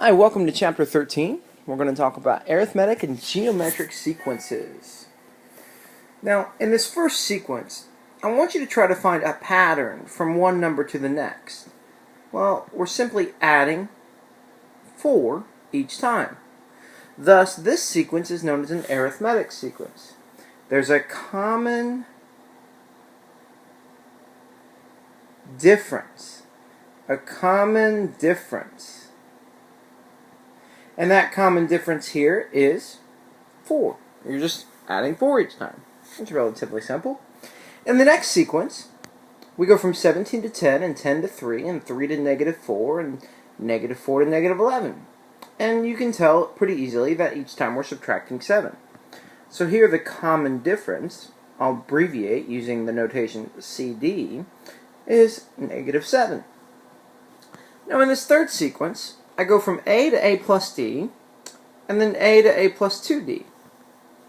Hi, welcome to Chapter 13. We're going to talk about arithmetic and geometric sequences. Now, in this first sequence, I want you to try to find a pattern from one number to the next. Well, we're simply adding 4 each time. Thus, this sequence is known as an arithmetic sequence. There's a common difference. And that common difference here is 4. You're just adding 4 each time. It's relatively simple. In the next sequence, we go from 17 to 10, and 10 to 3, and 3 to negative 4, and negative 4 to negative 11. And you can tell pretty easily that each time we're subtracting 7. So here the common difference, I'll abbreviate using the notation CD, is negative 7. Now in this third sequence, I go from A to A plus D, and then A to A plus 2D.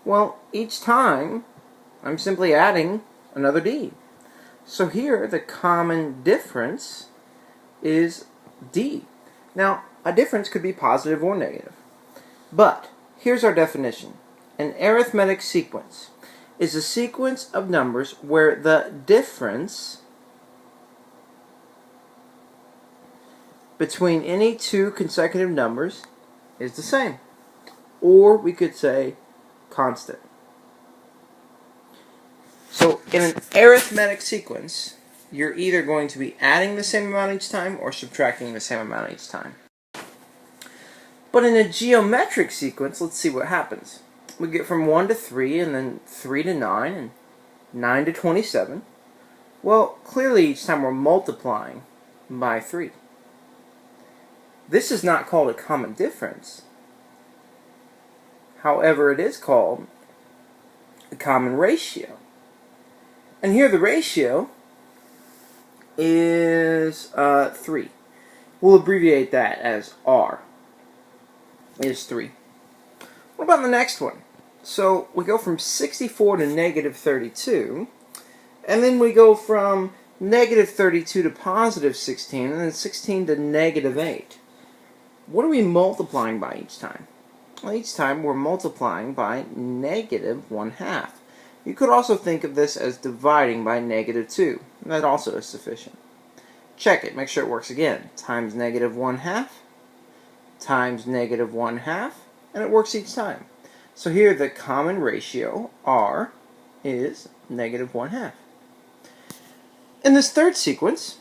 Well, each time, I'm simply adding another D. So here, the common difference is D. Now, a difference could be positive or negative. But, here's our definition. An arithmetic sequence is a sequence of numbers where the difference between any two consecutive numbers is the same. Or we could say constant. So in an arithmetic sequence, you're either going to be adding the same amount each time or subtracting the same amount each time. But in a geometric sequence, let's see what happens. We get from 1 to 3, and then 3 to 9, and 9 to 27. Well, clearly each time we're multiplying by 3. This is not called a common difference. However, it is called a common ratio. And here the ratio is 3. We'll abbreviate that as R. Is 3. What about the next one? So we go from 64 to negative 32, and then we go from negative 32 to positive 16, and then 16 to negative 8. What are we multiplying by each time? Well, each time we're multiplying by negative 1/2. You could also think of this as dividing by negative 2. That also is sufficient. Check it. Make sure it works again. Times negative 1/2 times negative 1/2, and it works each time. So here the common ratio, R, is negative 1/2. In this third sequence,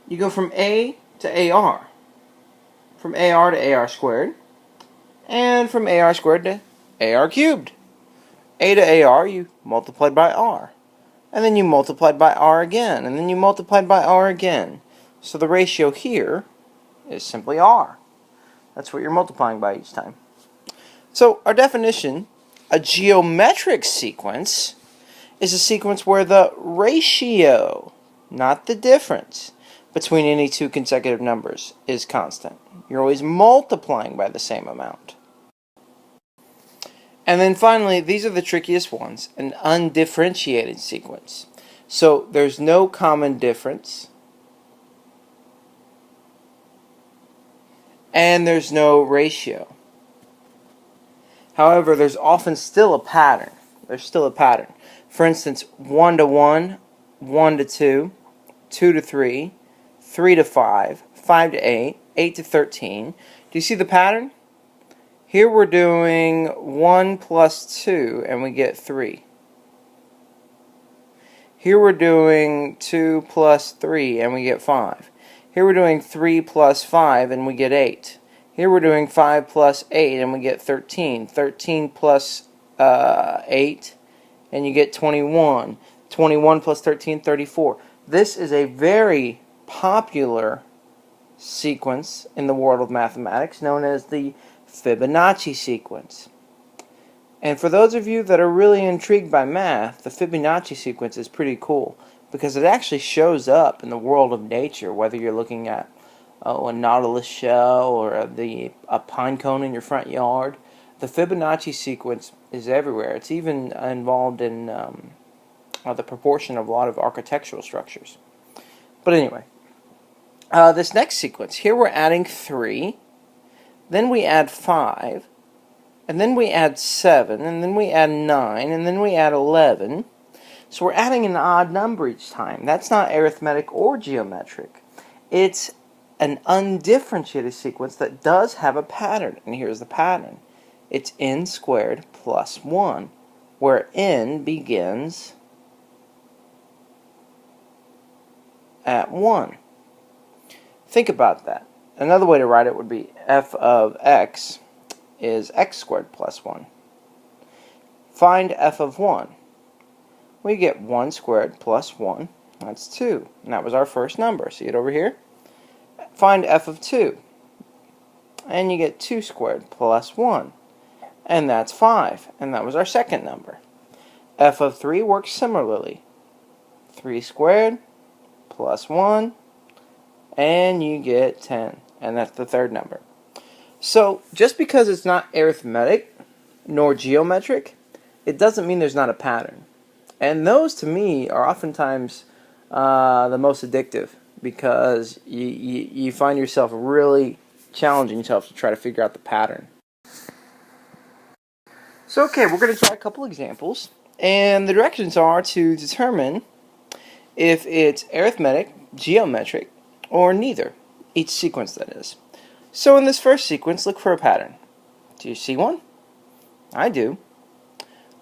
you go from A to AR. From AR to AR squared, and from AR squared to AR cubed. A to AR, you multiplied by R. And then you multiplied by R again, and then you multiplied by R again. So the ratio here is simply R. That's what you're multiplying by each time. So our definition, a geometric sequence, is a sequence where the ratio, not the difference, between any two consecutive numbers is constant. You're always multiplying by the same amount. And then finally, these are the trickiest ones, an undifferentiated sequence. So there's no common difference, and there's no ratio. However, there's often still a pattern. For instance, 1 to 1, 1 to 2, 2 to 3, 3 to 5, 5 to 8, 8 to 13. Do you see the pattern? Here we're doing 1 plus 2, and we get 3. Here we're doing 2 plus 3, and we get 5. Here we're doing 3 plus 5, and we get 8. Here we're doing 5 plus 8, and we get 13. 13 plus 8, and you get 21. 21 plus 13, 34. This is a very popular sequence in the world of mathematics known as the Fibonacci sequence. And for those of you that are really intrigued by math, the Fibonacci sequence is pretty cool because it actually shows up in the world of nature, whether you're looking at a nautilus shell or a pine cone in your front yard. The Fibonacci sequence is everywhere. It's even involved in the proportion of a lot of architectural structures. But anyway, this next sequence, here we're adding 3 then we add 5, and then we add 7, and then we add 9, and then we add 11. So we're adding an odd number each time. That's not arithmetic or geometric. It's an undifferentiated sequence that does have a pattern, and here's the pattern. It's n squared plus 1, where n begins at 1. Think about that. Another way to write it would be f of x is x squared plus 1. Find f of 1. We get 1 squared plus 1. That's 2. And that was our first number. See it over here? Find f of 2. And you get 2 squared plus 1. And that's 5. And that was our second number. F of 3 works similarly. 3 squared plus 1. And you get 10. And that's the third number. So, just because it's not arithmetic nor geometric, it doesn't mean there's not a pattern. And those, to me, are oftentimes the most addictive, because you find yourself really challenging yourself to try to figure out the pattern. So, okay, we're going to try a couple examples, and the directions are to determine if it's arithmetic, geometric, or neither. Each sequence, that is. So in this first sequence, look for a pattern. Do you see one? I do.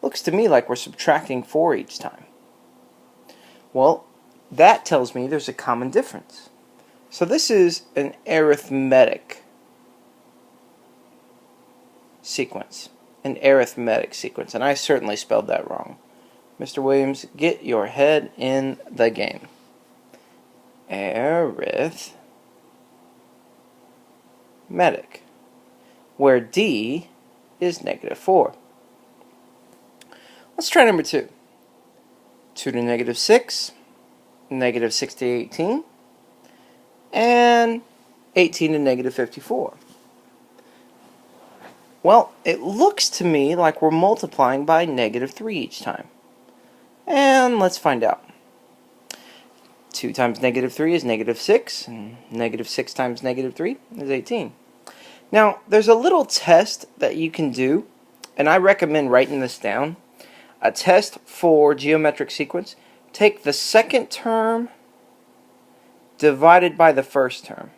Looks to me like we're subtracting 4 each time. Well, that tells me there's a common difference. So this is an arithmetic sequence. An arithmetic sequence. And I certainly spelled that wrong. Mr. Williams, get your head in the game. Arithmetic. Where D is -4. Let's try number 2. 2 to -6, -6 to 18, and 18 to -54. Well, it looks to me like we're multiplying by -3 each time. And let's find out. 2 times -3 is -6, and -6 times -3 is 18. Now, there's a little test that you can do, and I recommend writing this down. A test for geometric sequence. Take the second term divided by the first term.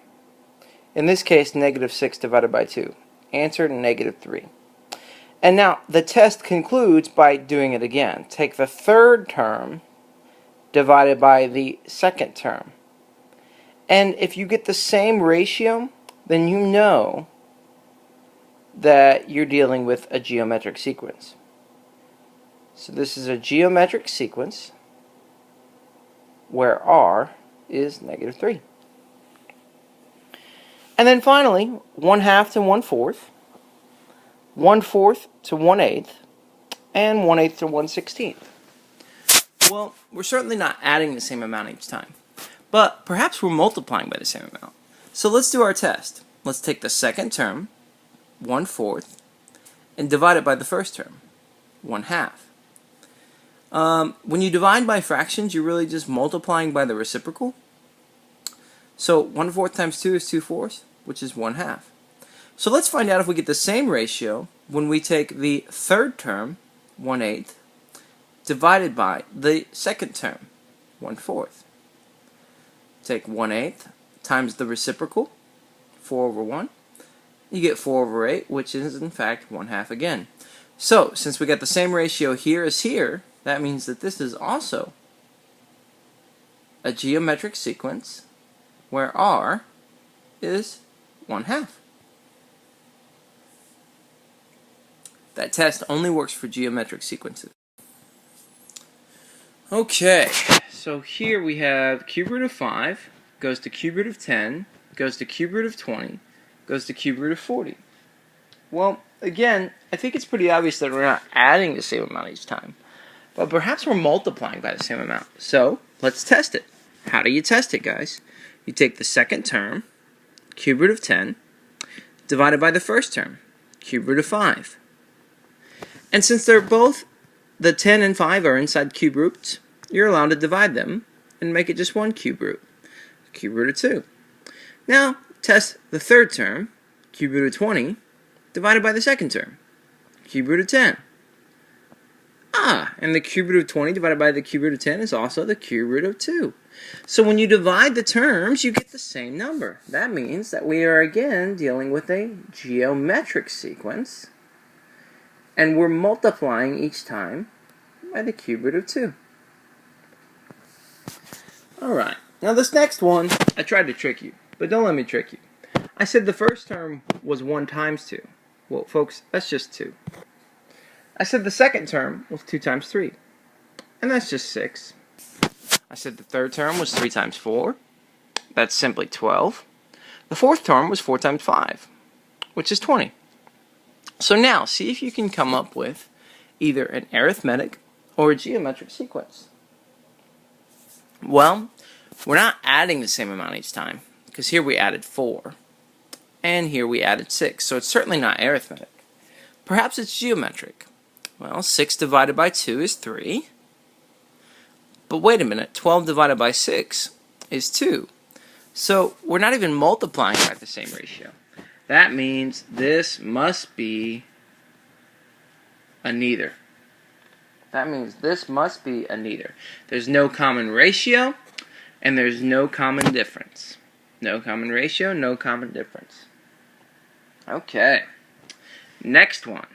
In this case, -6 divided by 2. Answer -3. And now, the test concludes by doing it again. Take the third term divided by the second term. And if you get the same ratio, then you know that you're dealing with a geometric sequence. So this is a geometric sequence where R is -3. And then finally, 1/2 to 1/4, 1/4 to 1/8, and 1/8 to 1/16. Well, we're certainly not adding the same amount each time, but perhaps we're multiplying by the same amount. So let's do our test. Let's take the second term, 1/4, and divide it by the first term, 1/2. When you divide by fractions, you're really just multiplying by the reciprocal. So 1/4 times 2 is 2/4, which is 1/2. So let's find out if we get the same ratio when we take the third term, 1/8, divided by the second term, 1/4. Take 1/8 times the reciprocal, 4/1. You get 4/8, which is in fact 1/2 again. So, since we got the same ratio here as here, that means that this is also a geometric sequence where R is 1/2. That test only works for geometric sequences. Okay, so here we have cube root of 5 goes to cube root of 10, goes to cube root of 20, goes to cube root of 40. Well, again, I think it's pretty obvious that we're not adding the same amount each time. But perhaps we're multiplying by the same amount. So, let's test it. How do you test it, guys? You take the second term, cube root of 10, divided by the first term, cube root of 5. And since they're both, the 10 and 5 are inside cube roots, you're allowed to divide them and make it just one cube root of 2. Now, test the third term, cube root of 20 divided by the second term, cube root of 10. And the cube root of 20 divided by the cube root of 10 is also the cube root of 2. So when you divide the terms, you get the same number. That means that we are again dealing with a geometric sequence, and we're multiplying each time by the cube root of 2. Alright, now this next one, I tried to trick you, but don't let me trick you. I said the first term was 1 times 2. Well, folks, that's just 2. I said the second term was 2 times 3, and that's just 6. I said the third term was 3 times 4, that's simply 12. The fourth term was 4 times 5, which is 20. So now, see if you can come up with either an arithmetic or a geometric sequence. Well, we're not adding the same amount each time, because here we added 4, and here we added 6, so it's certainly not arithmetic. Perhaps it's geometric. Well, 6 divided by 2 is 3. But wait a minute, 12 divided by 6 is 2. So we're not even multiplying by the same ratio. That means this must be a neither. That means this must be a neither. There's no common ratio, and there's no common difference. No common ratio, no common difference. Okay. Next one.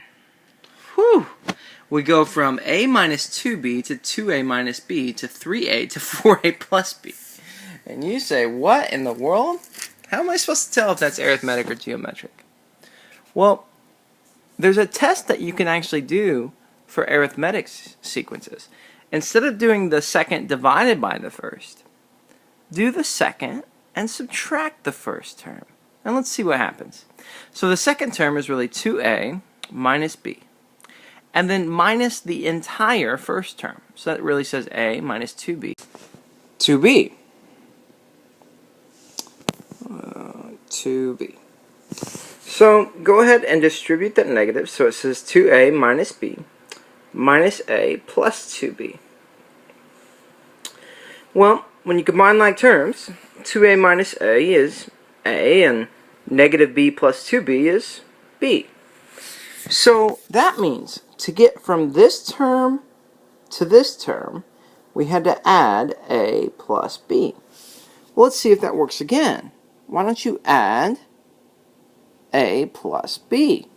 Whew! We go from a minus 2b to 2a minus b to 3a to 4a plus b. And you say, what in the world? How am I supposed to tell if that's arithmetic or geometric? Well, there's a test that you can actually do for arithmetic sequences. Instead of doing the second divided by the first, do the second and subtract the first term. And let's see what happens. So the second term is really 2a minus b. And then minus the entire first term. So that really says a minus 2b. 2b. 2b. So go ahead and distribute that negative. So it says 2a minus b minus a plus 2b. Well, when you combine like terms, 2a minus a is a, and negative b plus 2b is b. So that means to get from this term to this term, we had to add a plus b. Well, let's see if that works again. Why don't you add a plus b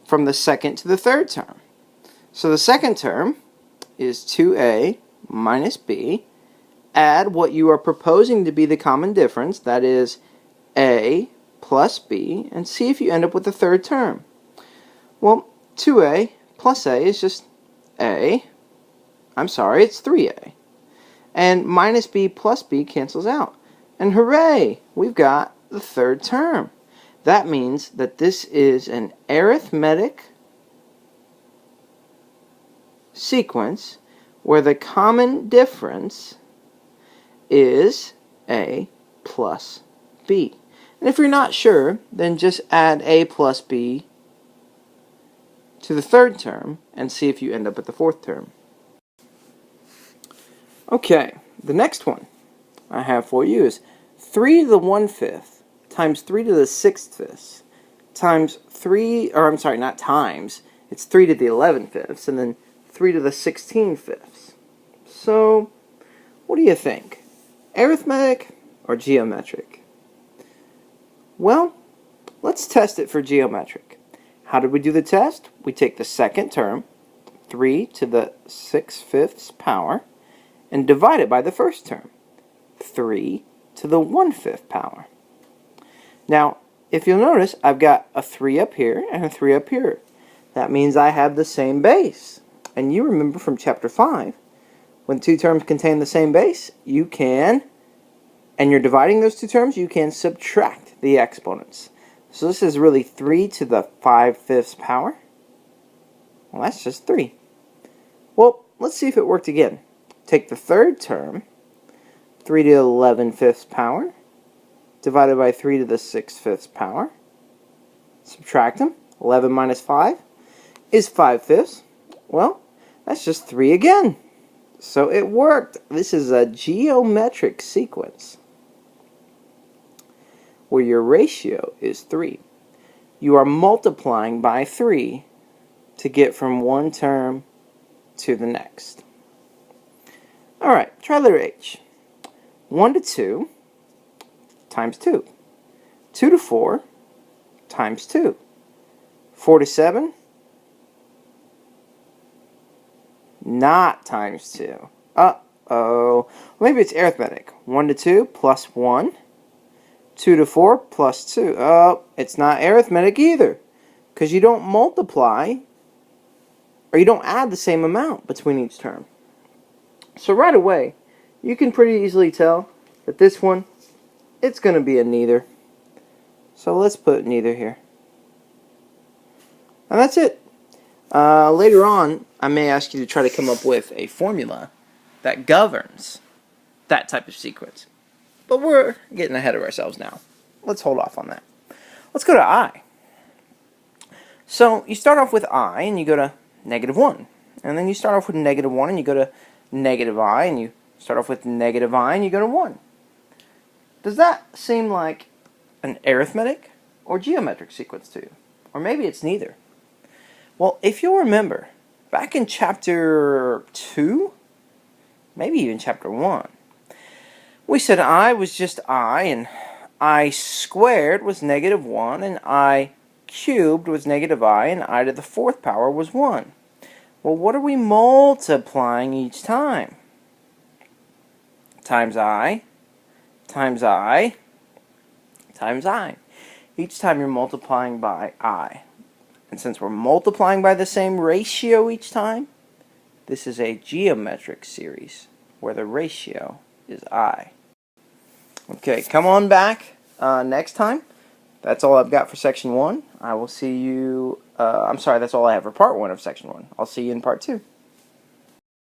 from the second to the third term? So the second term is 2a minus b. Add what you are proposing to be the common difference, that is a plus b, and see if you end up with the third term. Well, 2a plus a is just a. I'm sorry, it's 3a. And minus b plus b cancels out. And hooray, we've got the third term. That means that this is an arithmetic sequence where the common difference is a plus b. And if you're not sure, then just add a plus b to the third term and see if you end up at the fourth term. Okay, the next one I have for you is 3 to the 1/5 times 3 to the 6/5 times 3, or I'm sorry, not times, it's 3 to the 11/5 and then 3 to the 16/5. So, what do you think? Arithmetic or geometric? Well, let's test it for geometric. How did we do the test? We take the second term, 3 to the 6/5 power, and divide it by the first term, 3 to the 1/5 power. Now, if you'll notice, I've got a 3 up here and a 3 up here. That means I have the same base. And you remember from chapter 5, when two terms contain the same base, you can, and you're dividing those two terms, you can subtract the exponents. So this is really 3 to the 5/5 power. Well, that's just 3. Well, let's see if it worked again. Take the third term, 3 to the 11/5 power, divided by 3 to the 6/5 power. Subtract them. 11 minus 5 is 5/5. Well, that's just 3 again. So it worked. This is a geometric sequence where your ratio is 3. you are multiplying by 3 to get from one term to the next. Alright, try letter H. 1 to 2 times 2. 2 to 4 times 2. 4 to 7, not times 2. Uh-oh. Maybe it's arithmetic. 1 to 2 plus 1. 2 to 4 plus 2. Oh, it's not arithmetic either. Because you don't multiply, or you don't add the same amount between each term. So right away, you can pretty easily tell that this one, it's going to be a neither. So let's put neither here. And that's it. Later on, I may ask you to try to come up with a formula that governs that type of sequence. But we're getting ahead of ourselves now. Let's hold off on that. Let's go to I. So you start off with I and you go to -1. And then you start off with -1 and you go to -I, and you start off with -I and you go to 1. Does that seem like an arithmetic or geometric sequence to you? Or maybe it's neither. Well, if you'll remember, back in chapter 2, maybe even chapter 1, we said I was just I, and I squared was -1, and I cubed was -I, and I to the 4th power was 1. Well, what are we multiplying each time? Times I, times I, times I. Each time you're multiplying by I. And since we're multiplying by the same ratio each time, this is a geometric series where the ratio is I. Okay, come on back next time. That's all I've got for section 1. I will see you, I'm sorry, that's all I have for part 1 of section 1. I'll see you in part 2.